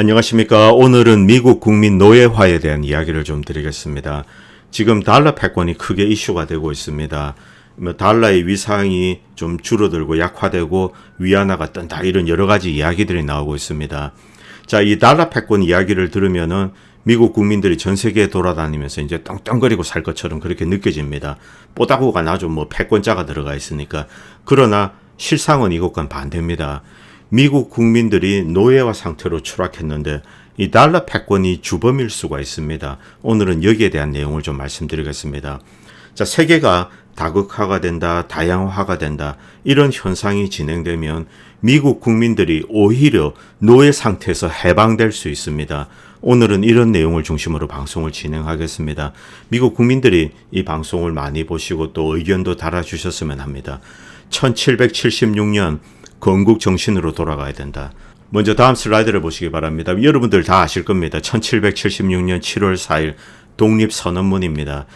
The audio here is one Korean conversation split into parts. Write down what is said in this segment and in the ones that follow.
안녕하십니까. 오늘은 미국 국민 노예화에 대한 이야기를 좀 드리겠습니다. 지금 달러 패권이 크게 이슈가 되고 있습니다. 달러의 위상이 좀 줄어들고 약화되고 위안화가 뜬다, 이런 여러 가지 이야기들이 나오고 있습니다. 자, 이 달러 패권 이야기를 들으면은 미국 국민들이 전 세계에 돌아다니면서 이제 떵떵거리고 살 것처럼 그렇게 느껴집니다. 뽀다구가 나죠. 패권자가 들어가 있으니까. 그러나 실상은 이것과는 반대입니다. 미국 국민들이 노예화 상태로 추락했는데 이 달러 패권이 주범일 수가 있습니다. 오늘은 여기에 대한 내용을 좀 말씀드리겠습니다. 자, 세계가 다극화가 된다, 다양화가 된다, 이런 현상이 진행되면 미국 국민들이 오히려 노예 상태에서 해방될 수 있습니다. 오늘은 이런 내용을 중심으로 방송을 진행하겠습니다. 미국 국민들이 이 방송을 많이 보시고 또 의견도 달아주셨으면 합니다. 1776년 건국 정신으로 돌아가야 된다. 먼저 다음 슬라이드를 보시기 바랍니다. 여러분들 다 아실 겁니다. 1776년 7월 4일 독립선언문입니다.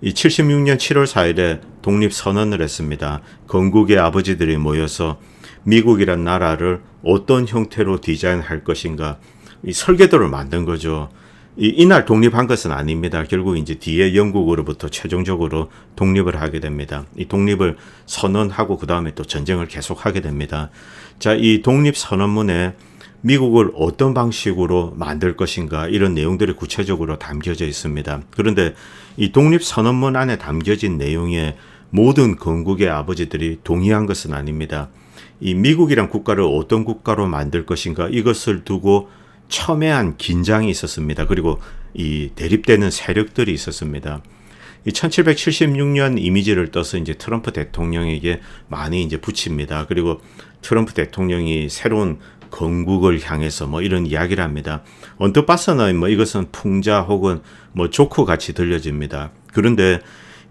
이 76년 7월 4일에 독립선언을 했습니다. 건국의 아버지들이 모여서 미국이란 나라를 어떤 형태로 디자인할 것인가, 이 설계도를 만든 거죠. 이날 독립한 것은 아닙니다. 결국 이제 뒤에 영국으로부터 최종적으로 독립을 하게 됩니다. 이 독립을 선언하고 그 다음에 또 전쟁을 계속하게 됩니다. 자, 이 독립선언문에 미국을 어떤 방식으로 만들 것인가, 이런 내용들이 구체적으로 담겨져 있습니다. 그런데 이 독립선언문 안에 담겨진 내용에 모든 건국의 아버지들이 동의한 것은 아닙니다. 이 미국이란 국가를 어떤 국가로 만들 것인가, 이것을 두고 첨예한 긴장이 있었습니다. 그리고 이 대립되는 세력들이 있었습니다. 이 1776년 이미지를 떠서 이제 트럼프 대통령에게 많이 이제 붙입니다. 그리고 트럼프 대통령이 새로운 건국을 향해서 이런 이야기를 합니다. 언뜻 봐서는 이것은 풍자 혹은 조크 같이 들려집니다. 그런데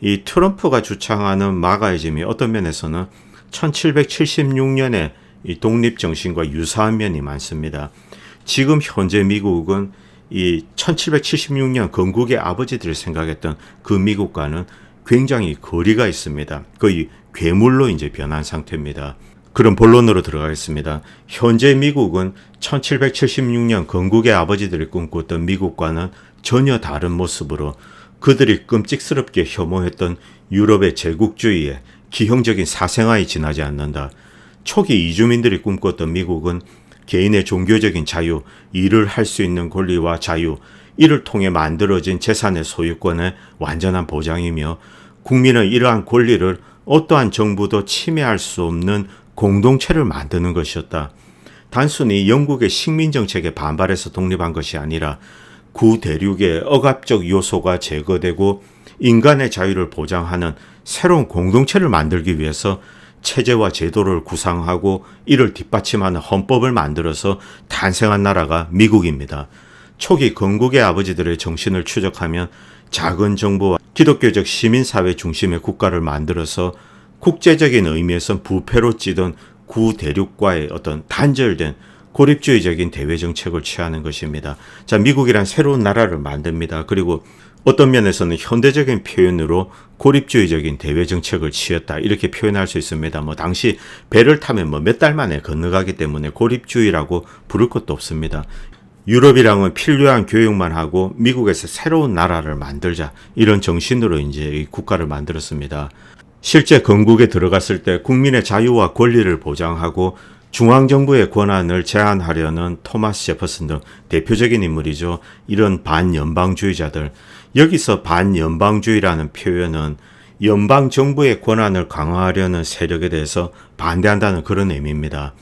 이 트럼프가 주창하는 마가이즘이 어떤 면에서는 1776년의 이 독립 정신과 유사한 면이 많습니다. 지금 현재 미국은 이 1776년 건국의 아버지들이 생각했던 그 미국과는 굉장히 거리가 있습니다. 거의 괴물로 이제 변한 상태입니다. 그럼 본론으로 들어가겠습니다. 현재 미국은 1776년 건국의 아버지들이 꿈꿨던 미국과는 전혀 다른 모습으로 그들이 끔찍스럽게 혐오했던 유럽의 제국주의에 기형적인 사생활이 지나지 않는다. 초기 이주민들이 꿈꿨던 미국은 개인의 종교적인 자유, 일을 할 수 있는 권리와 자유, 이를 통해 만들어진 재산의 소유권의 완전한 보장이며 국민의 이러한 권리를 어떠한 정부도 침해할 수 없는 공동체를 만드는 것이었다. 단순히 영국의 식민정책에 반발해서 독립한 것이 아니라 구대륙의 억압적 요소가 제거되고 인간의 자유를 보장하는 새로운 공동체를 만들기 위해서 체제와 제도를 구상하고 이를 뒷받침하는 헌법을 만들어서 탄생한 나라가 미국입니다. 초기 건국의 아버지들의 정신을 추적하면 작은 정부와 기독교적 시민사회 중심의 국가를 만들어서 국제적인 의미에선 부패로 찌던 구대륙과의 어떤 단절된 고립주의적인 대외정책을 취하는 것입니다. 자, 미국이란 새로운 나라를 만듭니다. 그리고 어떤 면에서는 현대적인 표현으로 고립주의적인 대외정책을 취했다, 이렇게 표현할 수 있습니다. 당시 배를 타면 몇 달 만에 건너가기 때문에 고립주의라고 부를 것도 없습니다. 유럽이랑은 필요한 교육만 하고 미국에서 새로운 나라를 만들자, 이런 정신으로 이제 이 국가를 만들었습니다. 실제 건국에 들어갔을 때 국민의 자유와 권리를 보장하고 중앙정부의 권한을 제한하려는 토마스 제퍼슨 등 대표적인 인물이죠. 이런 반연방주의자들, 여기서 반연방주의라는 표현은 연방정부의 권한을 강화하려는 세력에 대해서 반대한다는 그런 의미입니다.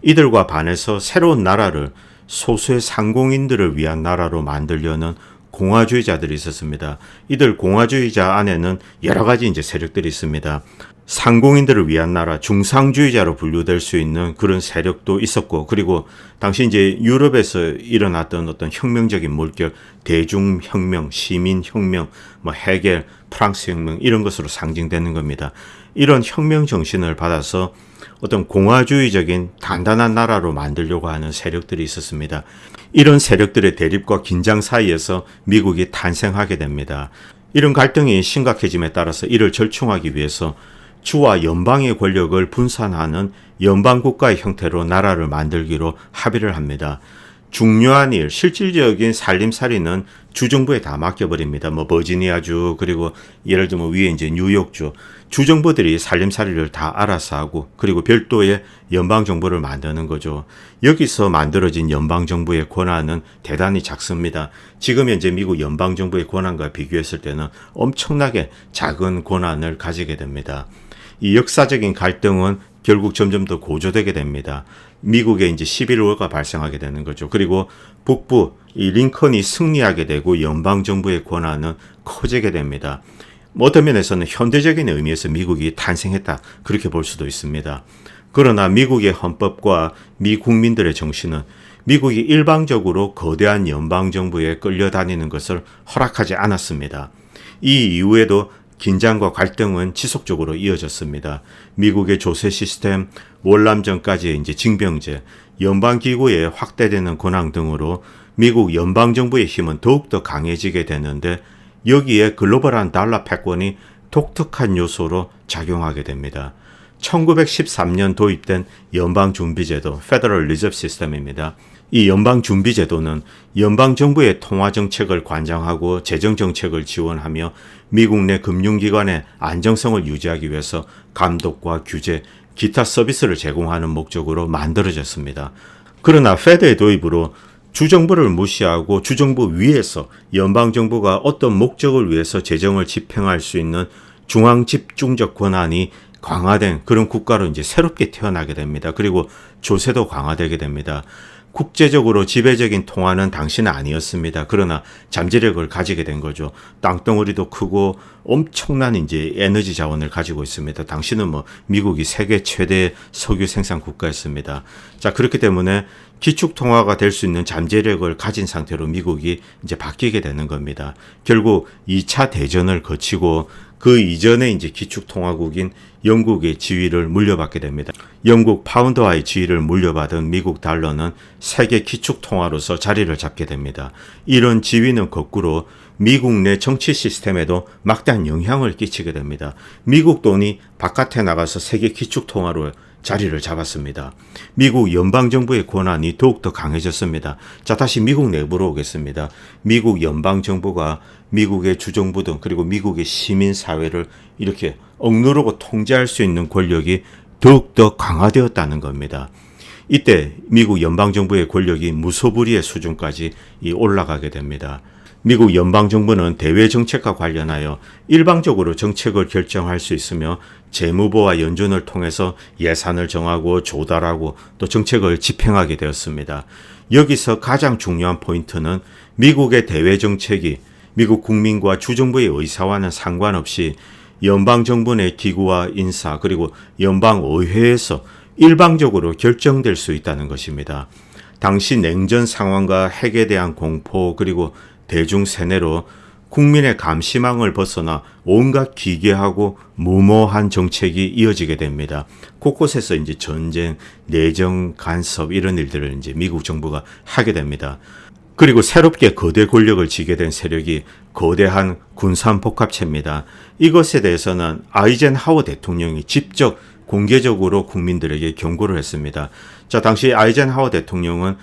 이들과 반해서 새로운 나라를 소수의 상공인들을 위한 나라로 만들려는 공화주의자들이 있었습니다. 이들 공화주의자 안에는 여러 가지 이제 세력들이 있습니다. 상공인들을 위한 나라, 중상주의자로 분류될 수 있는 그런 세력도 있었고, 그리고 당시 이제 유럽에서 일어났던 어떤 혁명적인 물결, 대중혁명, 시민혁명, 해겔, 프랑스 혁명, 이런 것으로 상징되는 겁니다. 이런 혁명 정신을 받아서 어떤 공화주의적인 단단한 나라로 만들려고 하는 세력들이 있었습니다. 이런 세력들의 대립과 긴장 사이에서 미국이 탄생하게 됩니다. 이런 갈등이 심각해짐에 따라서 이를 절충하기 위해서 주와 연방의 권력을 분산하는 연방국가의 형태로 나라를 만들기로 합의를 합니다. 중요한 일, 실질적인 살림살이는 주정부에 다 맡겨버립니다. 뭐 버지니아주 그리고 예를 들면 위에 이제 뉴욕주 주정부들이 살림살이를 다 알아서 하고 그리고 별도의 연방정부를 만드는 거죠. 여기서 만들어진 연방정부의 권한은 대단히 작습니다. 지금 현재 미국 연방정부의 권한과 비교했을 때는 엄청나게 작은 권한을 가지게 됩니다. 이 역사적인 갈등은 결국 점점 더 고조되게 됩니다. 미국에 이제 11월가 발생하게 되는 거죠. 그리고 북부 이 링컨이 승리하게 되고 연방정부의 권한은 커지게 됩니다. 어떤 면에서는 현대적인 의미에서 미국이 탄생했다 그렇게 볼 수도 있습니다. 그러나 미국의 헌법과 미 국민들의 정신은 미국이 일방적으로 거대한 연방정부에 끌려다니는 것을 허락하지 않았습니다. 이 이후에도 긴장과 갈등은 지속적으로 이어졌습니다. 미국의 조세 시스템, 월남전까지의 이제 징병제, 연방기구의 확대되는 권한 등으로 미국 연방정부의 힘은 더욱더 강해지게 되는데 여기에 글로벌한 달러 패권이 독특한 요소로 작용하게 됩니다. 1913년 도입된 연방준비제도, Federal Reserve System입니다. 이 연방준비제도는 연방정부의 통화정책을 관장하고 재정정책을 지원하며 미국 내 금융기관의 안정성을 유지하기 위해서 감독과 규제, 기타 서비스를 제공하는 목적으로 만들어졌습니다. 그러나 페드의 도입으로 주정부를 무시하고 주정부 위에서 연방정부가 어떤 목적을 위해서 재정을 집행할 수 있는 중앙집중적 권한이 강화된 그런 국가로 이제 새롭게 태어나게 됩니다. 그리고 조세도 강화되게 됩니다. 국제적으로 지배적인 통화는 당시는 아니었습니다. 그러나 잠재력을 가지게 된 거죠. 땅덩어리도 크고 엄청난 이제 에너지 자원을 가지고 있습니다. 당시는 뭐 미국이 세계 최대 석유 생산 국가였습니다. 자, 그렇기 때문에 기축 통화가 될 수 있는 잠재력을 가진 상태로 미국이 이제 바뀌게 되는 겁니다. 결국 2차 대전을 거치고 그 이전에 이제 기축 통화국인 영국의 지위를 물려받게 됩니다. 영국 파운드와의 지위를 물려받은 미국 달러는 세계 기축 통화로서 자리를 잡게 됩니다. 이런 지위는 거꾸로 미국 내 정치 시스템에도 막대한 영향을 끼치게 됩니다. 미국 돈이 바깥에 나가서 세계 기축 통화로 자리를 잡았습니다. 미국 연방정부의 권한이 더욱더 강해졌습니다. 자, 다시 미국 내부로 오겠습니다. 미국 연방정부가 미국의 주정부 등 그리고 미국의 시민사회를 이렇게 억누르고 통제할 수 있는 권력이 더욱더 강화되었다는 겁니다. 이때 미국 연방정부의 권력이 무소불위의 수준까지 올라가게 됩니다. 미국 연방정부는 대외정책과 관련하여 일방적으로 정책을 결정할 수 있으며 재무부와 연준을 통해서 예산을 정하고 조달하고 또 정책을 집행하게 되었습니다. 여기서 가장 중요한 포인트는 미국의 대외정책이 미국 국민과 주정부의 의사와는 상관없이 연방정부 내 기구와 인사 그리고 연방의회에서 일방적으로 결정될 수 있다는 것입니다. 당시 냉전 상황과 핵에 대한 공포 그리고 대중 세뇌로 국민의 감시망을 벗어나 온갖 기괴하고 무모한 정책이 이어지게 됩니다. 곳곳에서 이제 전쟁, 내정, 간섭 이런 일들을 이제 미국 정부가 하게 됩니다. 그리고 새롭게 거대 권력을 쥐게 된 세력이 거대한 군산복합체입니다. 이것에 대해서는 아이젠하워 대통령이 직접 공개적으로 국민들에게 경고를 했습니다. 자, 당시 아이젠하워 대통령은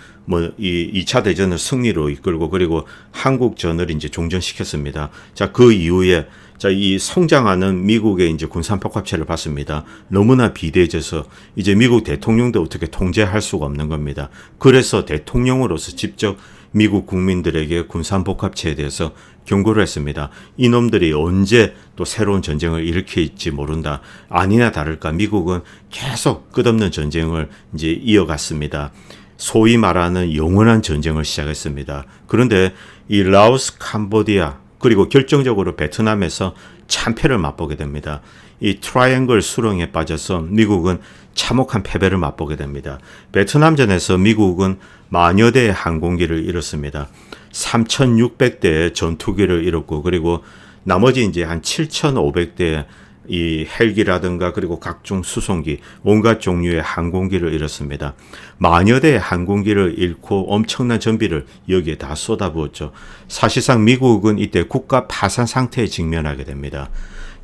이 2차 대전을 승리로 이끌고 그리고 한국전을 이제 종전시켰습니다. 자, 그 이후에 이 성장하는 미국의 이제 군산복합체를 봤습니다. 너무나 비대해져서 이제 미국 대통령도 어떻게 통제할 수가 없는 겁니다. 그래서 대통령으로서 직접 미국 국민들에게 군산복합체에 대해서 경고를 했습니다. 이놈들이 언제 또 새로운 전쟁을 일으킬지 모른다. 아니나 다를까 미국은 계속 끝없는 전쟁을 이제 이어갔습니다. 소위 말하는 영원한 전쟁을 시작했습니다. 그런데 이 라오스, 캄보디아 그리고 결정적으로 베트남에서 참패를 맛보게 됩니다. 이 트라이앵글 수렁에 빠져서 미국은 참혹한 패배를 맛보게 됩니다. 베트남전에서 미국은 만여 대의 항공기를 잃었습니다. 3,600대의 전투기를 잃었고 그리고 나머지 이제 한 7,500대의 이 헬기라든가 그리고 각종 수송기, 온갖 종류의 항공기를 잃었습니다. 만여 대의 항공기를 잃고 엄청난 전비를 여기에 다 쏟아부었죠. 사실상 미국은 이때 국가 파산 상태에 직면하게 됩니다.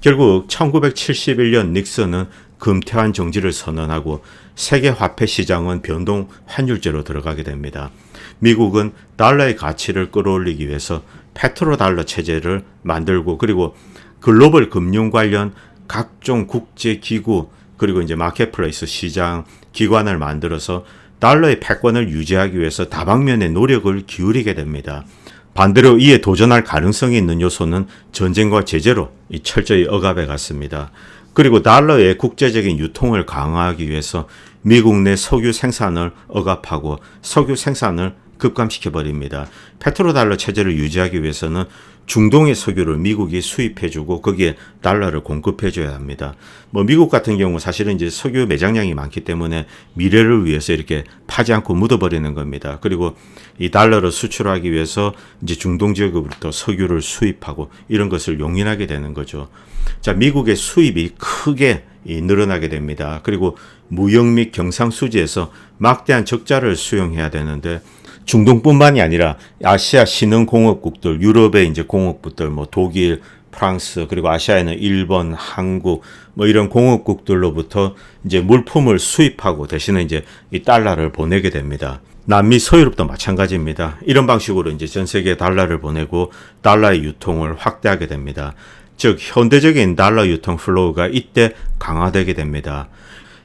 결국 1971년 닉슨은 금태환 정지를 선언하고 세계 화폐 시장은 변동 환율제로 들어가게 됩니다. 미국은 달러의 가치를 끌어올리기 위해서 페트로달러 체제를 만들고 그리고 글로벌 금융 관련 각종 국제 기구 그리고 이제 마켓플레이스 시장 기관을 만들어서 달러의 패권을 유지하기 위해서 다방면의 노력을 기울이게 됩니다. 반대로 이에 도전할 가능성이 있는 요소는 전쟁과 제재로 철저히 억압해 갔습니다. 그리고 달러의 국제적인 유통을 강화하기 위해서 미국 내 석유 생산을 억압하고 석유 생산을 급감시켜 버립니다. 페트로달러 체제를 유지하기 위해서는 중동의 석유를 미국이 수입해주고 거기에 달러를 공급해줘야 합니다. 미국 같은 경우 사실은 이제 석유 매장량이 많기 때문에 미래를 위해서 이렇게 파지 않고 묻어버리는 겁니다. 그리고 이 달러를 수출하기 위해서 이제 중동 지역으로부터 석유를 수입하고 이런 것을 용인하게 되는 거죠. 자, 미국의 수입이 크게 늘어나게 됩니다. 그리고 무역 및 경상수지에서 막대한 적자를 수용해야 되는데 중동뿐만이 아니라 아시아 신흥공업국들, 유럽의 이제 공업국들, 독일, 프랑스, 그리고 아시아에는 일본, 한국, 이런 공업국들로부터 이제 물품을 수입하고 대신에 이제 이 달러를 보내게 됩니다. 남미 서유럽도 마찬가지입니다. 이런 방식으로 이제 전 세계에 달러를 보내고 달러의 유통을 확대하게 됩니다. 즉, 현대적인 달러 유통 플로우가 이때 강화되게 됩니다.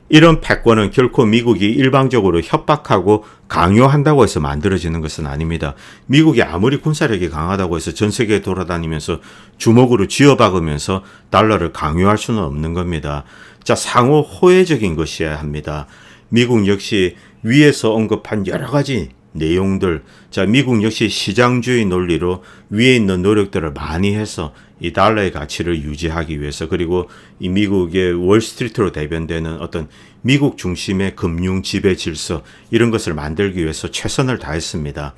이런 패권은 결코 미국이 일방적으로 협박하고 강요한다고 해서 만들어지는 것은 아닙니다. 미국이 아무리 군사력이 강하다고 해서 전 세계에 돌아다니면서 주먹으로 쥐어박으면서 달러를 강요할 수는 없는 겁니다. 자, 상호 호혜적인 것이어야 합니다. 미국 역시 위에서 언급한 여러 가지 내용들, 자, 미국 역시 시장주의 논리로 위에 있는 노력들을 많이 해서 이 달러의 가치를 유지하기 위해서 그리고 이 미국의 월스트리트로 대변되는 어떤 미국 중심의 금융 지배 질서 이런 것을 만들기 위해서 최선을 다했습니다.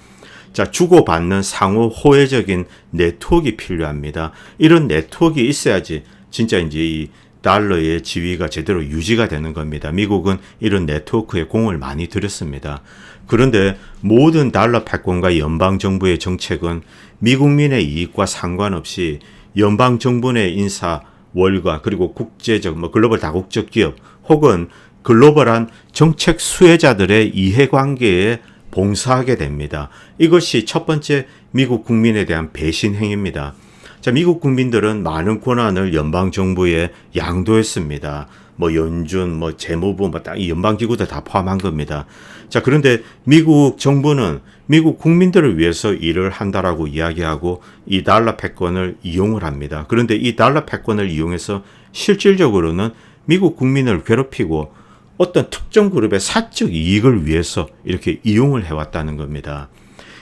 자, 주고받는 상호 호혜적인 네트워크가 필요합니다. 이런 네트워크가 있어야지 진짜 이제 이 달러의 지위가 제대로 유지가 되는 겁니다. 미국은 이런 네트워크에 공을 많이 들였습니다. 그런데 모든 달러 패권과 연방정부의 정책은 미국민의 이익과 상관없이 연방정부 내 인사, 월가, 그리고 국제적, 글로벌 다국적 기업 혹은 글로벌한 정책 수혜자들의 이해관계에 봉사하게 됩니다. 이것이 첫 번째 미국 국민에 대한 배신 행위입니다. 자, 미국 국민들은 많은 권한을 연방정부에 양도했습니다. 연준, 재무부, 이 연방기구들 다 포함한 겁니다. 자, 그런데 미국 정부는 미국 국민들을 위해서 일을 한다라고 이야기하고 이 달러 패권을 이용을 합니다. 그런데 이 달러 패권을 이용해서 실질적으로는 미국 국민을 괴롭히고 어떤 특정 그룹의 사적 이익을 위해서 이렇게 이용을 해왔다는 겁니다.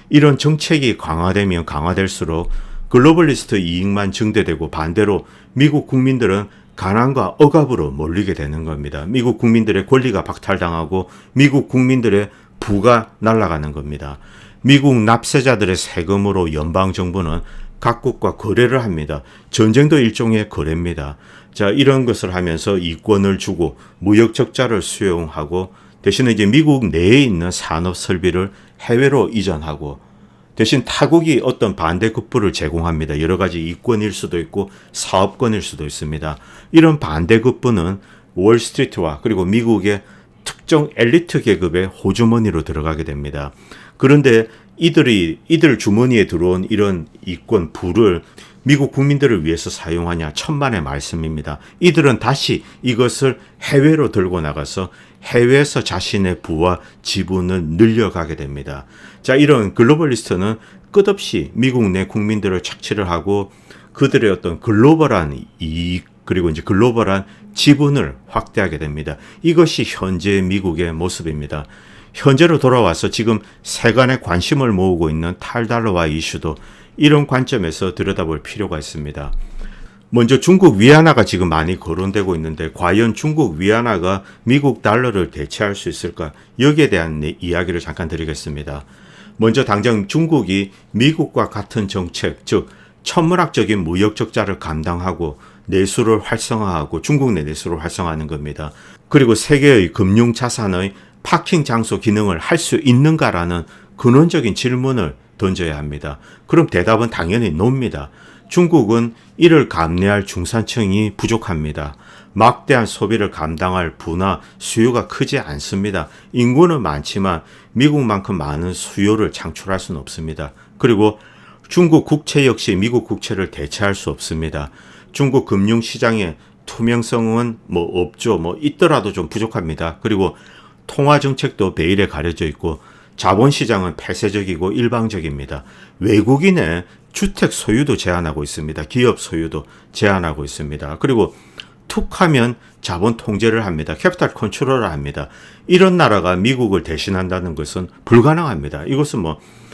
이런 정책이 강화되면 강화될수록 글로벌리스트 이익만 증대되고 반대로 미국 국민들은 가난과 억압으로 몰리게 되는 겁니다. 미국 국민들의 권리가 박탈당하고 미국 국민들의 부가 날아가는 겁니다. 미국 납세자들의 세금으로 연방정부는 각국과 거래를 합니다. 전쟁도 일종의 거래입니다. 자, 이런 것을 하면서 이권을 주고 무역 적자를 수용하고 대신에 이제 미국 내에 있는 산업 설비를 해외로 이전하고 대신 타국이 어떤 반대급부를 제공합니다. 여러 가지 이권일 수도 있고 사업권일 수도 있습니다. 이런 반대급부는 월스트리트와 그리고 미국의 특정 엘리트 계급의 호주머니로 들어가게 됩니다. 그런데 이들 주머니에 들어온 이런 이권 부를 미국 국민들을 위해서 사용하냐 천만의 말씀입니다. 이들은 다시 이것을 해외로 들고 나가서 해외에서 자신의 부와 지분을 늘려가게 됩니다. 자, 이런 글로벌리스트는 끝없이 미국 내 국민들을 착취를 하고 그들의 어떤 글로벌한 이익 그리고 이제 글로벌한 지분을 확대하게 됩니다. 이것이 현재 미국의 모습입니다. 현재로 돌아와서 지금 세간의 관심을 모으고 있는 탈달러화 이슈도 이런 관점에서 들여다볼 필요가 있습니다. 먼저 중국 위안화가 지금 많이 거론되고 있는데 과연 중국 위안화가 미국 달러를 대체할 수 있을까? 여기에 대한 이야기를 잠깐 드리겠습니다. 먼저 당장 중국이 미국과 같은 정책, 즉 천문학적인 무역 적자를 감당하고 내수를 활성화하고 중국 내 내수를 활성화하는 겁니다. 그리고 세계의 금융 자산의 파킹 장소 기능을 할 수 있는가라는 근원적인 질문을 던져야 합니다. 그럼 대답은 당연히 노입니다. 중국은 이를 감내할 중산층이 부족합니다. 막대한 소비를 감당할 부나 수요가 크지 않습니다. 인구는 많지만 미국만큼 많은 수요를 창출할 수는 없습니다. 그리고 중국 국채 역시 미국 국채를 대체할 수 없습니다. 중국 금융시장의 투명성은 없죠. 있더라도 좀 부족합니다. 그리고 통화 정책도 베일에 가려져 있고 자본시장은 폐쇄적이고 일방적입니다. 외국인의 주택 소유도 제한하고 있습니다. 기업 소유도 제한하고 있습니다. 그리고 툭하면 자본 통제를 합니다. 캐피탈 컨트롤을 합니다. 이런 나라가 미국을 대신한다는 것은 불가능합니다. 이것은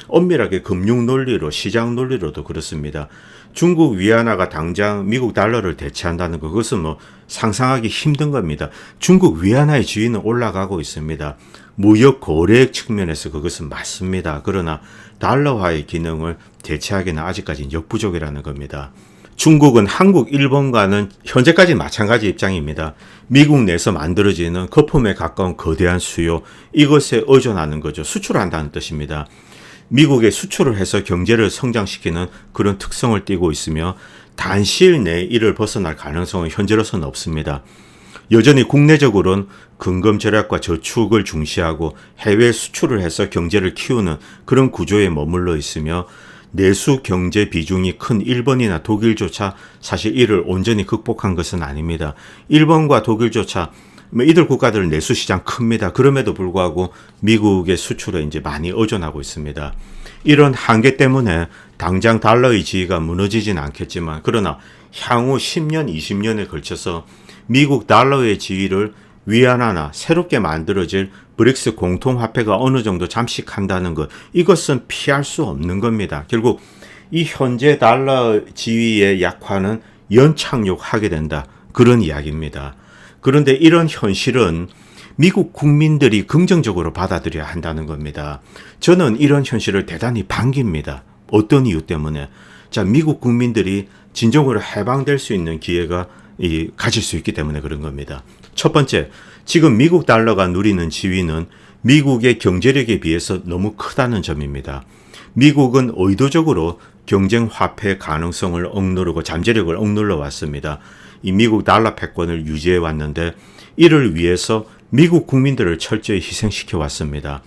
엄밀하게 금융 논리로 시장 논리로도 그렇습니다. 중국 위안화가 당장 미국 달러를 대체한다는 것, 그것은 상상하기 힘든 겁니다. 중국 위안화의 지위는 올라가고 있습니다. 무역 거래액 측면에서 그것은 맞습니다. 그러나 달러화의 기능을 대체하기는 아직까지 역부족이라는 겁니다. 중국은 한국, 일본과는 현재까지 마찬가지 입장입니다. 미국 내에서 만들어지는 거품에 가까운 거대한 수요, 이것에 의존하는 거죠. 수출한다는 뜻입니다. 미국에 수출을 해서 경제를 성장시키는 그런 특성을 띠고 있으며 단시일 내에 이를 벗어날 가능성은 현재로서는 없습니다. 여전히 국내적으로는 근검 절약과 저축을 중시하고 해외 수출을 해서 경제를 키우는 그런 구조에 머물러 있으며 내수 경제 비중이 큰 일본이나 독일조차 사실 이를 온전히 극복한 것은 아닙니다. 일본과 독일조차 이들 국가들은 내수 시장 큽니다. 그럼에도 불구하고 미국의 수출에 이제 많이 의존하고 있습니다. 이런 한계 때문에 당장 달러의 지위가 무너지진 않겠지만, 그러나 향후 10년, 20년에 걸쳐서 미국 달러의 지위를 위안화나 새롭게 만들어질 브릭스 공통화폐가 어느 정도 잠식한다는 것, 이것은 피할 수 없는 겁니다. 결국 이 현재 달러 지위의 약화는 연착륙하게 된다, 그런 이야기입니다. 그런데 이런 현실은 미국 국민들이 긍정적으로 받아들여야 한다는 겁니다. 저는 이런 현실을 대단히 반깁니다. 어떤 이유 때문에? 미국 국민들이 진정으로 해방될 수 있는 기회가 가질 수 있기 때문에 그런 겁니다. 첫 번째, 지금 미국 달러가 누리는 지위는 미국의 경제력에 비해서 너무 크다는 점입니다. 미국은 의도적으로 경쟁 화폐 가능성을 억누르고 잠재력을 억눌러 왔습니다. 이 미국 달러 패권을 유지해 왔는데 이를 위해서 미국 국민들을 철저히 희생시켜 왔습니다.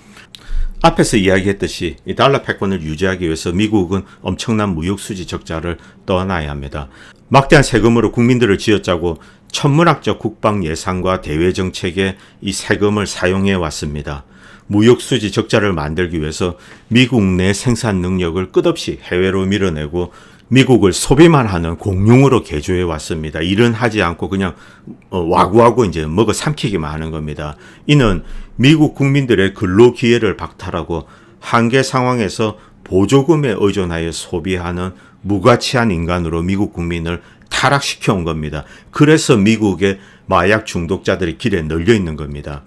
앞에서 이야기했듯이 이 달러 패권을 유지하기 위해서 미국은 엄청난 무역 수지 적자를 떠안아야 합니다. 막대한 세금으로 국민들을 쥐어짜고 천문학적 국방 예산과 대외 정책에 이 세금을 사용해 왔습니다. 무역 수지 적자를 만들기 위해서 미국 내 생산 능력을 끝없이 해외로 밀어내고 미국을 소비만 하는 공룡으로 개조해 왔습니다. 일은 하지 않고 그냥 와구와구 이제 먹어 삼키기만 하는 겁니다. 이는 미국 국민들의 근로 기회를 박탈하고 한계 상황에서 보조금에 의존하여 소비하는 무가치한 인간으로 미국 국민을 타락시켜 온 겁니다. 그래서 미국의 마약 중독자들이 길에 널려 있는 겁니다.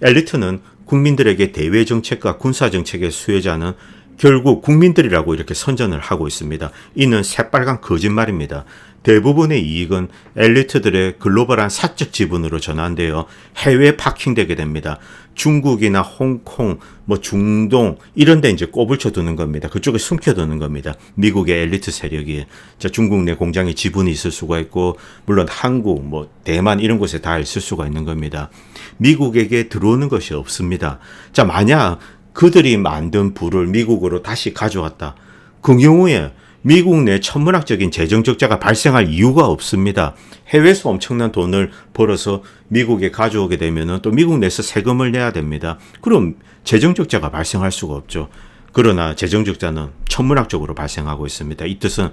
엘리트는 국민들에게 대외 정책과 군사 정책의 수혜자는 결국 국민들이라고 이렇게 선전을 하고 있습니다. 이는 새빨간 거짓말입니다. 대부분의 이익은 엘리트들의 글로벌한 사적 지분으로 전환되어 해외에 파킹되게 됩니다. 중국이나 홍콩, 중동 이런 데 이제 꼽을 쳐두는 겁니다. 그쪽에 숨겨두는 겁니다. 미국의 엘리트 세력이. 중국 내 공장에 지분이 있을 수가 있고, 물론 한국, 대만 이런 곳에 다 있을 수가 있는 겁니다. 미국에게 들어오는 것이 없습니다. 만약 그들이 만든 부를 미국으로 다시 가져왔다. 그 경우에 미국 내 천문학적인 재정 적자가 발생할 이유가 없습니다. 해외에서 엄청난 돈을 벌어서 미국에 가져오게 되면 또 미국 내에서 세금을 내야 됩니다. 그럼 재정 적자가 발생할 수가 없죠. 그러나 재정 적자는 천문학적으로 발생하고 있습니다. 이 뜻은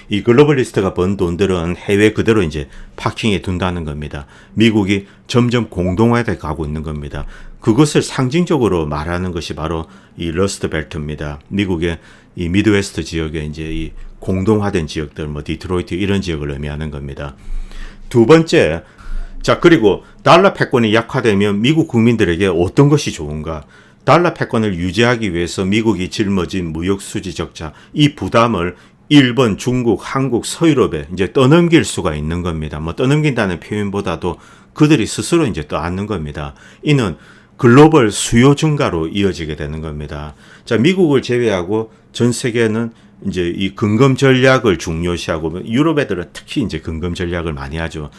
이 글로벌리스트가 번 돈들은 해외 그대로 이제 파킹해 둔다는 겁니다. 미국이 점점 공동화돼 가고 있는 겁니다. 그것을 상징적으로 말하는 것이 바로 이 러스트 벨트입니다. 미국의 이 미드웨스트 지역에 이제 이 공동화된 지역들, 디트로이트 이런 지역을 의미하는 겁니다. 두 번째, 그리고 달러 패권이 약화되면 미국 국민들에게 어떤 것이 좋은가? 달러 패권을 유지하기 위해서 미국이 짊어진 무역 수지 적자, 이 부담을 일본, 중국, 한국, 서유럽에 이제 떠넘길 수가 있는 겁니다. 떠넘긴다는 표현보다도 그들이 스스로 이제 떠안는 겁니다. 이는 글로벌 수요 증가로 이어지게 되는 겁니다. 미국을 제외하고 전 세계는 이제 이 근검 전략을 중요시하고 유럽 애들은 특히 이제 근검 전략을 많이 하죠.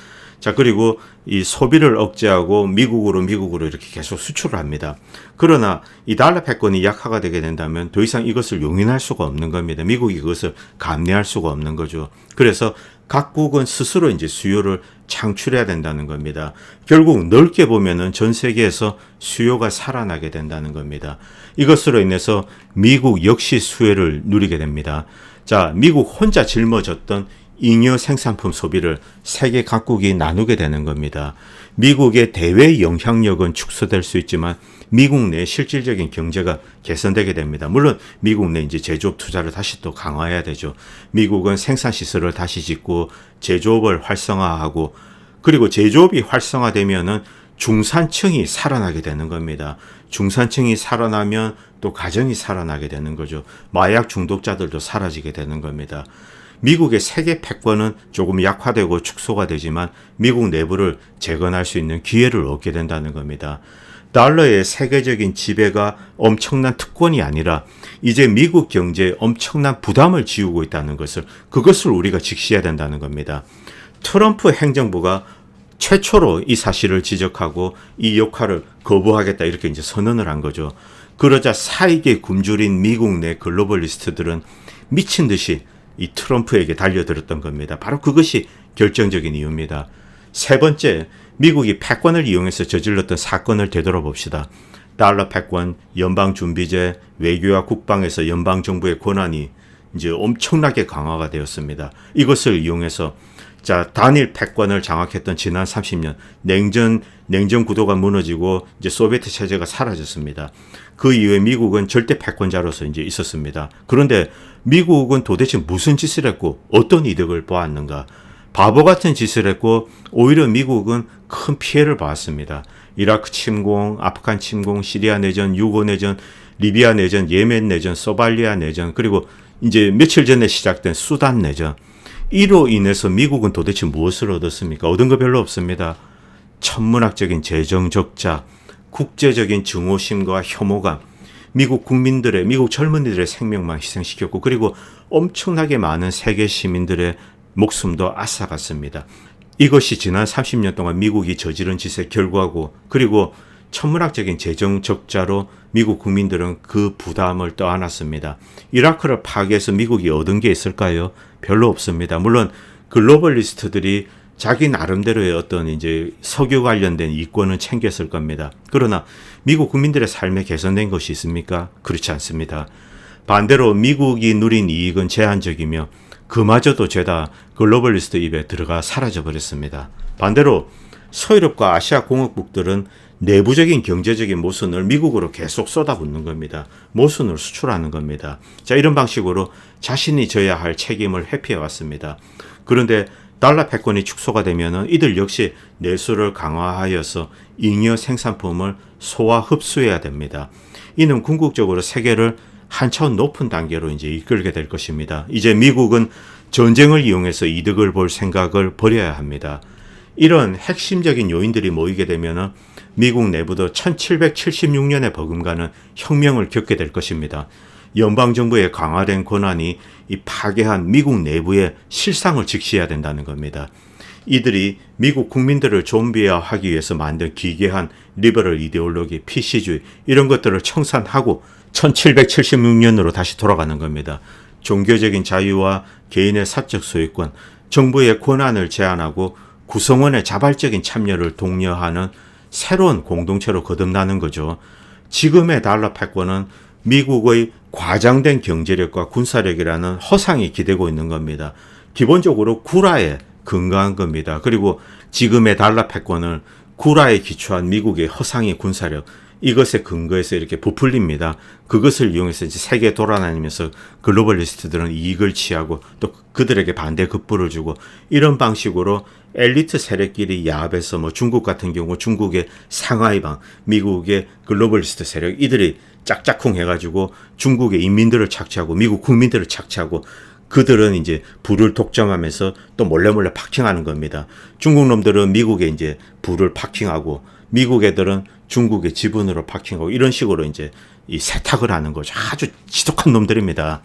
자, 그리고 이 소비를 억제하고 미국으로 이렇게 계속 수출을 합니다. 그러나 이 달러 패권이 약화가 되게 된다면 더 이상 이것을 용인할 수가 없는 겁니다. 미국이 그것을 감내할 수가 없는 거죠. 그래서 각국은 스스로 이제 수요를 창출해야 된다는 겁니다. 결국 넓게 보면은 전 세계에서 수요가 살아나게 된다는 겁니다. 이것으로 인해서 미국 역시 수혜를 누리게 됩니다. 자, 미국 혼자 짊어졌던 잉여 생산품 소비를 세계 각국이 나누게 되는 겁니다. 미국의 대외 영향력은 축소될 수 있지만 미국 내 실질적인 경제가 개선되게 됩니다. 물론 미국 내 이제 제조업 투자를 다시 또 강화해야 되죠. 미국은 생산 시설을 다시 짓고 제조업을 활성화하고 그리고 제조업이 활성화되면은 중산층이 살아나게 되는 겁니다. 중산층이 살아나면 또 가정이 살아나게 되는 거죠. 마약 중독자들도 사라지게 되는 겁니다. 미국의 세계 패권은 조금 약화되고 축소가 되지만 미국 내부를 재건할 수 있는 기회를 얻게 된다는 겁니다. 달러의 세계적인 지배가 엄청난 특권이 아니라 이제 미국 경제에 엄청난 부담을 지우고 있다는 그것을 우리가 직시해야 된다는 겁니다. 트럼프 행정부가 최초로 이 사실을 지적하고 이 역할을 거부하겠다 이렇게 이제 선언을 한 거죠. 그러자 사익에 굶주린 미국 내 글로벌리스트들은 미친 듯이 이 트럼프에게 달려들었던 겁니다. 바로 그것이 결정적인 이유입니다. 세 번째, 미국이 패권을 이용해서 저질렀던 사건을 되돌아봅시다. 달러 패권, 연방준비제, 외교와 국방에서 연방정부의 권한이 이제 엄청나게 강화가 되었습니다. 이것을 이용해서 단일 패권을 장악했던 지난 30년 냉전 구도가 무너지고 이제 소비에트 체제가 사라졌습니다. 그 이후에 미국은 절대 패권자로서 이제 있었습니다. 그런데 미국은 도대체 무슨 짓을 했고 어떤 이득을 보았는가? 바보 같은 짓을 했고 오히려 미국은 큰 피해를 보았습니다. 이라크 침공, 아프간 침공, 시리아 내전, 유고 내전, 리비아 내전, 예멘 내전, 소말리아 내전, 그리고 이제 며칠 전에 시작된 수단 내전. 이로 인해서 미국은 도대체 무엇을 얻었습니까? 얻은 거 별로 없습니다. 천문학적인 재정 적자, 국제적인 증오심과 혐오감, 미국 국민들의, 미국 젊은이들의 생명만 희생시켰고 그리고 엄청나게 많은 세계 시민들의 목숨도 앗아갔습니다. 이것이 지난 30년 동안 미국이 저지른 짓의 결과고 그리고 천문학적인 재정 적자로 미국 국민들은 그 부담을 떠안았습니다. 이라크를 파괴해서 미국이 얻은 게 있을까요? 별로 없습니다. 물론 글로벌리스트들이 자기 나름대로의 어떤 이제 석유 관련된 이권은 챙겼을 겁니다. 그러나 미국 국민들의 삶에 개선된 것이 있습니까? 그렇지 않습니다. 반대로 미국이 누린 이익은 제한적이며 그마저도 죄다 글로벌리스트 입에 들어가 사라져버렸습니다. 반대로 서유럽과 아시아 공업국들은 내부적인 경제적인 모순을 미국으로 계속 쏟아붓는 겁니다. 모순을 수출하는 겁니다. 자, 이런 방식으로 자신이 져야 할 책임을 회피해왔습니다. 그런데 달러 패권이 축소가 되면은 이들 역시 내수를 강화하여서 잉여 생산품을 소화 흡수해야 됩니다. 이는 궁극적으로 세계를 한 차원 높은 단계로 이제 이끌게 될 것입니다. 이제 미국은 전쟁을 이용해서 이득을 볼 생각을 버려야 합니다. 이런 핵심적인 요인들이 모이게 되면은 미국 내부도 1776년에 버금가는 혁명을 겪게 될 것입니다. 연방정부의 강화된 권한이 이 파괴한 미국 내부의 실상을 직시해야 된다는 겁니다. 이들이 미국 국민들을 좀비화하기 위해서 만든 기괴한 리버럴 이데올로기, PC주의 이런 것들을 청산하고 1776년으로 다시 돌아가는 겁니다. 종교적인 자유와 개인의 사적 소유권, 정부의 권한을 제한하고 구성원의 자발적인 참여를 독려하는 새로운 공동체로 거듭나는 거죠. 지금의 달러 패권은 미국의 과장된 경제력과 군사력이라는 허상이 기대고 있는 겁니다. 기본적으로 구라에 근거한 겁니다. 그리고 지금의 달러 패권을 구라에 기초한 미국의 허상의 군사력, 이것에 근거해서 이렇게 부풀립니다. 그것을 이용해서 이제 세계 돌아다니면서 글로벌리스트들은 이익을 취하고 또 그들에게 반대 급부를 주고 이런 방식으로 엘리트 세력끼리 야합해서 뭐 중국 같은 경우 중국의 상하이방, 미국의 글로벌리스트 세력 이들이 짝짝꿍 해가지고 중국의 인민들을 착취하고 미국 국민들을 착취하고 그들은 이제 부를 독점하면서 또 몰래 파킹하는 겁니다. 중국 놈들은 미국에 이제 부를 파킹하고 미국 애들은 중국의 지분으로 파킹하고 이런 식으로 이제 이 세탁을 하는 거죠. 아주 지독한 놈들입니다.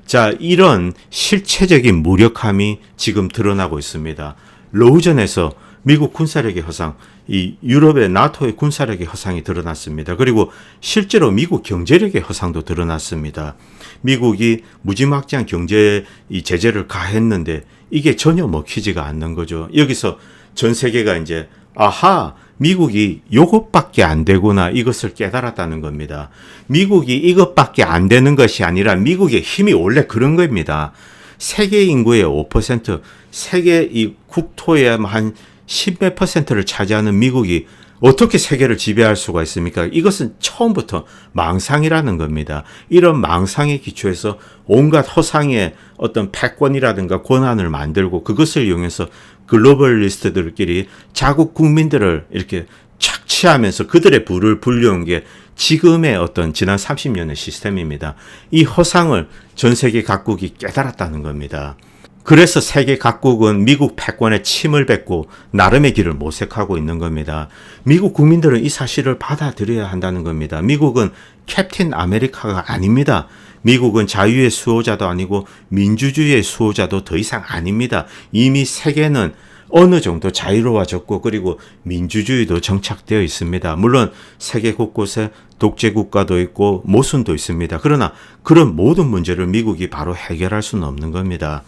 자, 이런 실체적인 무력함이 지금 드러나고 있습니다. 로우전에서 미국 군사력의 허상, 이 유럽의 나토의 군사력의 허상이 드러났습니다. 그리고 실제로 미국 경제력의 허상도 드러났습니다. 미국이 무지막지한 경제 이 제재를 가했는데 이게 전혀 먹히지가 않는 거죠. 여기서 전 세계가 이제 아하, 미국이 요것밖에 안 되구나, 이것을 깨달았다는 겁니다. 미국이 이것밖에 안 되는 것이 아니라 미국의 힘이 원래 그런 겁니다. 세계 인구의 5%, 세계 이 국토의 한 10몇 %를 차지하는 미국이 어떻게 세계를 지배할 수가 있습니까? 이것은 처음부터 망상이라는 겁니다. 이런 망상에 기초해서 온갖 허상의 어떤 패권이라든가 권한을 만들고 그것을 이용해서 글로벌리스트들끼리 자국 국민들을 이렇게 착취하면서 그들의 부를 불려온 게 지금의 어떤 지난 30년의 시스템입니다. 이 허상을 전 세계 각국이 깨달았다는 겁니다. 그래서 세계 각국은 미국 패권에 침을 뱉고 나름의 길을 모색하고 있는 겁니다. 미국 국민들은 이 사실을 받아들여야 한다는 겁니다. 미국은 캡틴 아메리카가 아닙니다. 미국은 자유의 수호자도 아니고 민주주의의 수호자도 더 이상 아닙니다. 이미 세계는 어느 정도 자유로워졌고 그리고 민주주의도 정착되어 있습니다. 물론 세계 곳곳에 독재 국가도 있고 모순도 있습니다. 그러나 그런 모든 문제를 미국이 바로 해결할 수는 없는 겁니다.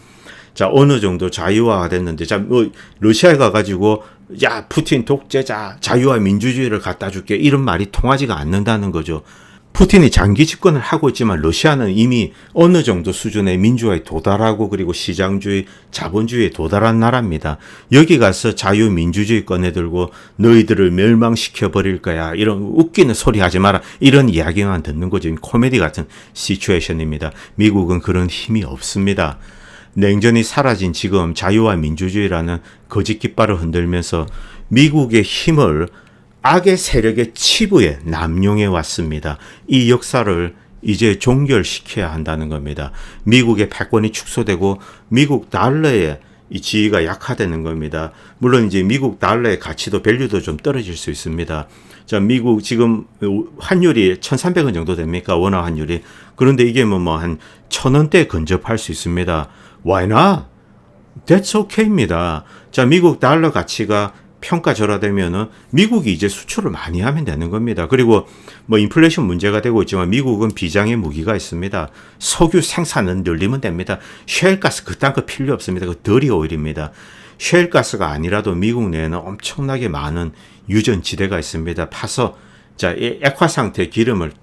자, 어느 정도 자유화가 됐는데, 자, 러시아에 가가지고, 야, 푸틴 독재자, 자유와 민주주의를 갖다 줄게, 이런 말이 통하지가 않는다는 거죠. 푸틴이 장기 집권을 하고 있지만 러시아는 이미 어느 정도 수준의 민주화에 도달하고 그리고 시장주의, 자본주의에 도달한 나라입니다. 여기 가서 자유민주주의 꺼내들고 너희들을 멸망시켜 버릴 거야, 이런 웃기는 소리 하지 마라, 이런 이야기만 듣는 거죠. 코미디 같은 시츄에이션입니다. 미국은 그런 힘이 없습니다. 냉전이 사라진 지금 자유와 민주주의라는 거짓 깃발을 흔들면서 미국의 힘을 악의 세력의 치부에 남용해 왔습니다. 이 역사를 이제 종결시켜야 한다는 겁니다. 미국의 패권이 축소되고 미국 달러의 이 지위가 약화되는 겁니다. 물론 이제 미국 달러의 가치도 밸류도 좀 떨어질 수 있습니다. 자, 미국 지금 환율이 1,300원 정도 됩니까? 원화 환율이. 그런데 이게 뭐 한 1,000원대에 근접할 수 있습니다. Why not? That's okay입니다. 자, 미국 달러 가치가 평가절하되면은 미국이 이제 수출을 많이 하면 되는 겁니다. 그리고 뭐 인플레이션 문제가 되고 있지만 미국은 비장의 무기가 있습니다. 석유 생산은 늘리면 됩니다. 셰일가스 그딴 거 필요 없습니다. 그 더리 오일입니다. 셰일가스가 아니라도 미국 내에는 엄청나게 많은 유전지대가 있습니다. 파서 자, 액화 상태 기름을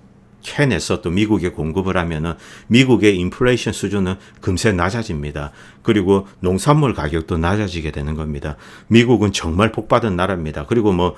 캐내서 또 미국에 공급을 하면은 미국의 인플레이션 수준은 금세 낮아집니다. 그리고 농산물 가격도 낮아지게 되는 겁니다. 미국은 정말 복받은 나라입니다. 그리고 뭐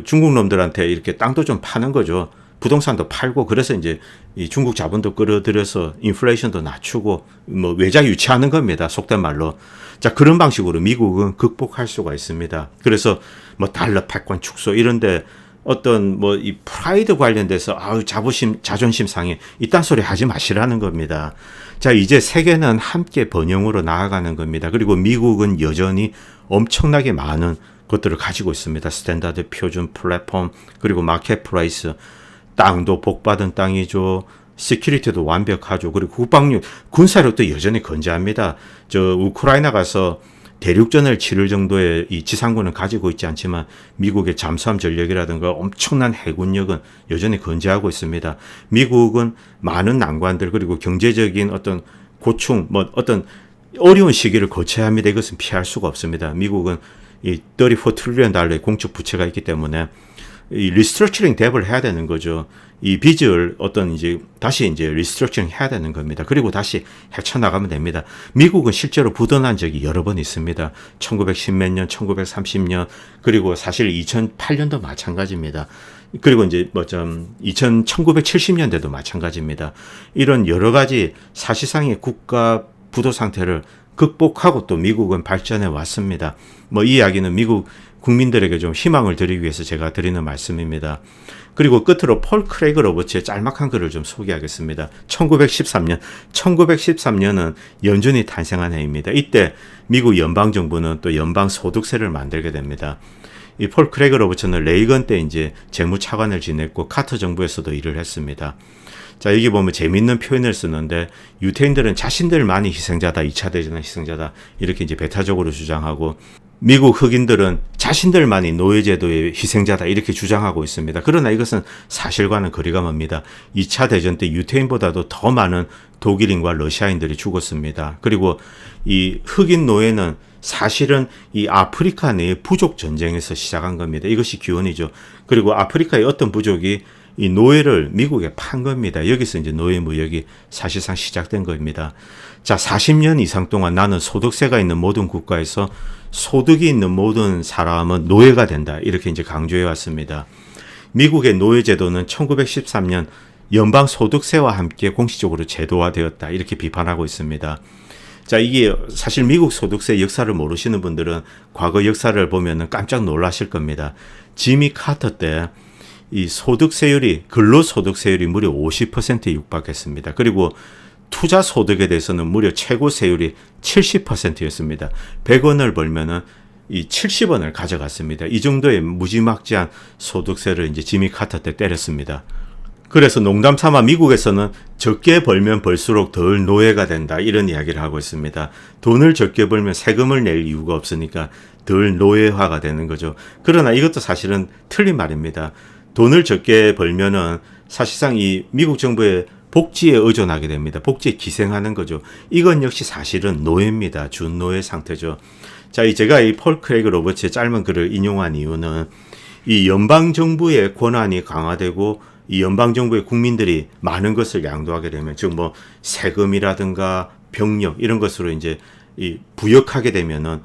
중국 놈들한테 이렇게 땅도 좀 파는 거죠. 부동산도 팔고 그래서 이제 이 중국 자본도 끌어들여서 인플레이션도 낮추고 뭐 외자 유치하는 겁니다. 속된 말로. 자, 그런 방식으로 미국은 극복할 수가 있습니다. 그래서 뭐 달러 패권 축소 이런데 어떤 뭐 이 프라이드 관련돼서 자존심 상해 이딴 소리 하지 마시라는 겁니다. 자, 이제 세계는 함께 번영으로 나아가는 겁니다. 그리고 미국은 여전히 엄청나게 많은 것들을 가지고 있습니다. 스탠다드 표준 플랫폼 그리고 마켓 프라이스, 땅도 복받은 땅이죠. 시큐리티도 완벽하죠. 그리고 국방력, 군사력도 여전히 건재합니다. 저 우크라이나 가서 대륙전을 치를 정도의 이 지상군은 가지고 있지 않지만 미국의 잠수함 전력이라든가 엄청난 해군력은 여전히 건재하고 있습니다. 미국은 많은 난관들 그리고 경제적인 어떤 고충, 뭐 어떤 어려운 시기를 거쳐야 합니다. 이것은 피할 수가 없습니다. 미국은 이 34 트릴리언 달러의 공적 부채가 있기 때문에 이 리스트럭처링 뎁을 해야 되는 거죠. 이 빚을 다시 리스트럭처링 해야 되는 겁니다. 그리고 다시 헤쳐나가면 됩니다. 미국은 실제로 부도난 적이 여러 번 있습니다. 1910몇 년, 1930년, 그리고 사실 2008년도 마찬가지입니다. 그리고 이제 1970년대도 마찬가지입니다. 이런 여러 가지 사실상의 국가 부도 상태를 극복하고 또 미국은 발전해 왔습니다. 이 이야기는 미국 국민들에게 좀 희망을 드리기 위해서 제가 드리는 말씀입니다. 그리고 끝으로 폴 크레이그 로버츠의 짤막한 글을 좀 소개하겠습니다. 1913년은 연준이 탄생한 해입니다. 이때 미국 연방정부는 또 연방소득세를 만들게 됩니다. 이 폴 크레이그 로버츠는 레이건 때 이제 재무차관을 지냈고 카터 정부에서도 일을 했습니다. 자, 여기 보면 재밌는 표현을 쓰는데 유태인들은 자신들만이 희생자다, 2차 대전의 희생자다 이렇게 이제 배타적으로 주장하고 미국 흑인들은 자신들만이 노예제도의 희생자다 이렇게 주장하고 있습니다. 그러나 이것은 사실과는 거리가 멉니다. 2차 대전 때 유태인보다도 더 많은 독일인과 러시아인들이 죽었습니다. 그리고 이 흑인 노예는 사실은 이 아프리카 내의 부족 전쟁에서 시작한 겁니다. 이것이 기원이죠. 그리고 아프리카의 어떤 부족이 이 노예를 미국에 판 겁니다. 여기서 이제 노예 무역이 사실상 시작된 겁니다. 자, 40년 이상 동안 나는 소득세가 있는 모든 국가에서 소득이 있는 모든 사람은 노예가 된다. 이렇게 이제 강조해 왔습니다. 미국의 노예 제도는 1913년 연방 소득세와 함께 공식적으로 제도화되었다. 이렇게 비판하고 있습니다. 자, 이게 사실 미국 소득세 역사를 모르시는 분들은 과거 역사를 보면은 깜짝 놀라실 겁니다. 지미 카터 때 이 소득세율이 근로소득세율이 무려 50%에 육박했습니다. 그리고 투자 소득에 대해서는 무려 최고 세율이 70%였습니다. 100원을 벌면은 이 70원을 가져갔습니다. 이 정도의 무지막지한 소득세를 이제 지미 카터 때 때렸습니다. 그래서 농담 삼아 미국에서는 적게 벌면 벌수록 덜 노예가 된다 이런 이야기를 하고 있습니다. 돈을 적게 벌면 세금을 낼 이유가 없으니까 덜 노예화가 되는 거죠. 그러나 이것도 사실은 틀린 말입니다. 돈을 적게 벌면은 사실상 이 미국 정부의 복지에 의존하게 됩니다. 복지에 기생하는 거죠. 이건 역시 사실은 노예입니다. 준노예 상태죠. 자, 제가 이 폴 크레이그 로버츠의 짧은 글을 인용한 이유는 이 연방정부의 권한이 강화되고 이 연방정부의 국민들이 많은 것을 양도하게 되면, 즉 뭐 세금이라든가 병력 이런 것으로 이제 이 부역하게 되면은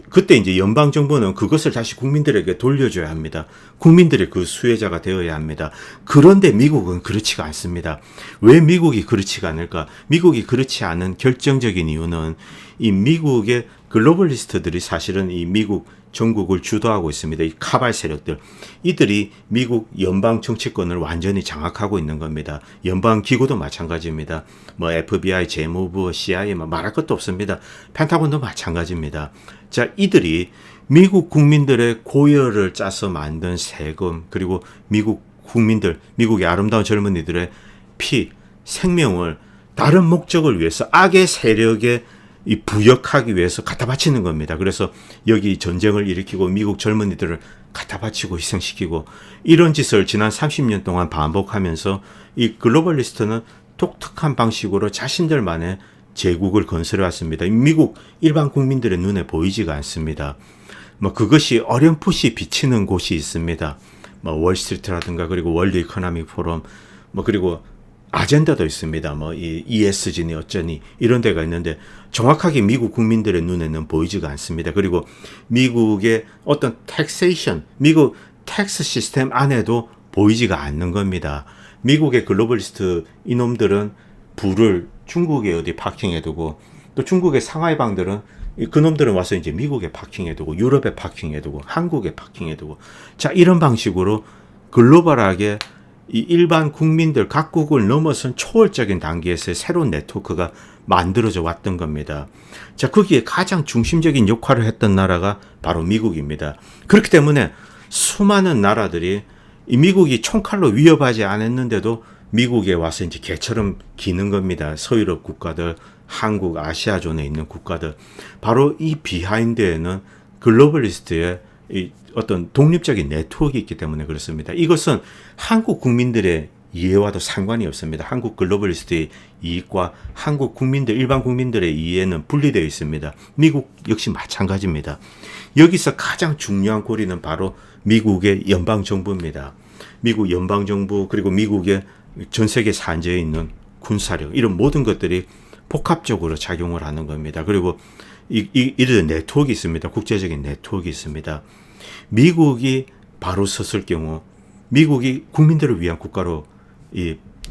그때 이제 연방정부는 그것을 다시 국민들에게 돌려줘야 합니다. 국민들이 그 수혜자가 되어야 합니다. 그런데 미국은 그렇지가 않습니다. 왜 미국이 그렇지가 않을까? 미국이 그렇지 않은 결정적인 이유는 이 미국의 글로벌리스트들이 사실은 이 미국 전국을 주도하고 있습니다. 이 카발 세력들. 이들이 미국 연방 정치권을 완전히 장악하고 있는 겁니다. 연방 기구도 마찬가지입니다. 뭐 FBI, 재무부, CIA 말할 것도 없습니다. 펜타곤도 마찬가지입니다. 자, 이들이 미국 국민들의 고열을 짜서 만든 세금, 그리고 미국 국민들, 미국의 아름다운 젊은이들의 피, 생명을 다른 목적을 위해서 악의 세력에 이 부역하기 위해서 갖다 바치는 겁니다. 그래서 여기 전쟁을 일으키고 미국 젊은이들을 갖다 바치고 희생시키고 이런 짓을 지난 30년 동안 반복하면서 이 글로벌리스트는 독특한 방식으로 자신들만의 제국을 건설해 왔습니다. 미국 일반 국민들의 눈에 보이지가 않습니다. 뭐 그것이 어렴풋이 비치는 곳이 있습니다. 뭐 월스트리트라든가 그리고 월드 이코노믹 포럼 뭐 그리고 아젠다도 있습니다. 뭐 이 ESG니 어쩌니 이런 데가 있는데 정확하게 미국 국민들의 눈에는 보이지가 않습니다. 그리고 미국의 어떤 텍세이션, 미국 텍스 시스템 안에도 보이지가 않는 겁니다. 미국의 글로벌리스트 이놈들은 부를 중국에 어디 파킹해두고 또 중국의 상하이방들은 그놈들은 와서 이제 미국에 파킹해두고 유럽에 파킹해두고 한국에 파킹해두고 자 이런 방식으로 글로벌하게 이 일반 국민들 각국을 넘어선 초월적인 단계에서의 새로운 네트워크가 만들어져 왔던 겁니다. 자, 거기에 가장 중심적인 역할을 했던 나라가 바로 미국입니다. 그렇기 때문에 수많은 나라들이 이 미국이 총칼로 위협하지 않았는데도 미국에 와서 이제 개처럼 기는 겁니다. 서유럽 국가들, 한국, 아시아존에 있는 국가들. 바로 이 비하인드에는 글로벌리스트의 이 어떤 독립적인 네트워크가 있기 때문에 그렇습니다. 이것은 한국 국민들의 이해와도 상관이 없습니다. 한국 글로벌리스트의 이익과 한국 국민들, 일반 국민들의 이해는 분리되어 있습니다. 미국 역시 마찬가지입니다. 여기서 가장 중요한 고리는 바로 미국의 연방정부입니다. 미국 연방정부 그리고 미국의 전 세계 산재에 있는 군사력 이런 모든 것들이 복합적으로 작용을 하는 겁니다. 그리고 이런 네트워크가 있습니다. 국제적인 네트워크가 있습니다. 미국이 바로 섰을 경우 미국이 국민들을 위한 국가로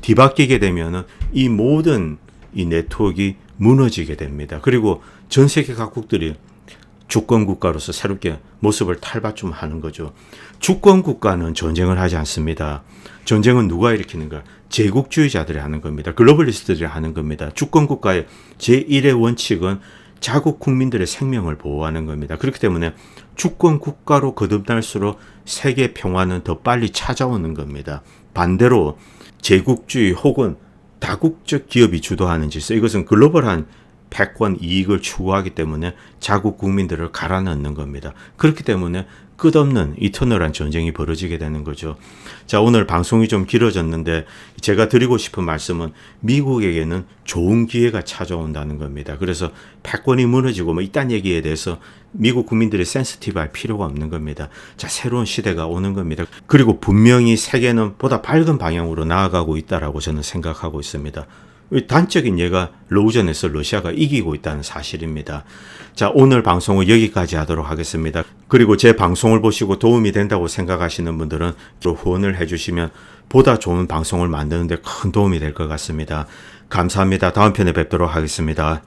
뒤바뀌게 되면은 이 모든 이 네트워크가 무너지게 됩니다. 그리고 전 세계 각국들이 주권 국가로서 새롭게 모습을 탈바꿈하는 거죠. 주권 국가는 전쟁을 하지 않습니다. 전쟁은 누가 일으키는가? 제국주의자들이 하는 겁니다. 글로벌리스트들이 하는 겁니다. 주권 국가의 제1의 원칙은 자국 국민들의 생명을 보호하는 겁니다. 그렇기 때문에 주권 국가로 거듭날수록 세계 평화는 더 빨리 찾아오는 겁니다. 반대로 제국주의 혹은 다국적 기업이 주도하는 질서, 이것은 글로벌한 패권 이익을 추구하기 때문에 자국 국민들을 갈아넣는 겁니다. 그렇기 때문에 끝없는 이터널한 전쟁이 벌어지게 되는 거죠. 자, 오늘 방송이 좀 길어졌는데 제가 드리고 싶은 말씀은 미국에게는 좋은 기회가 찾아온다는 겁니다. 그래서 패권이 무너지고 이딴 얘기에 대해서 미국 국민들이 센시티브할 필요가 없는 겁니다. 자, 새로운 시대가 오는 겁니다. 그리고 분명히 세계는 보다 밝은 방향으로 나아가고 있다라고 저는 생각하고 있습니다. 단적인 예가 러우전에서 러시아가 이기고 있다는 사실입니다. 자, 오늘 방송은 여기까지 하도록 하겠습니다. 그리고 제 방송을 보시고 도움이 된다고 생각하시는 분들은 후원을 해주시면 보다 좋은 방송을 만드는 데 큰 도움이 될 것 같습니다. 감사합니다. 다음 편에 뵙도록 하겠습니다.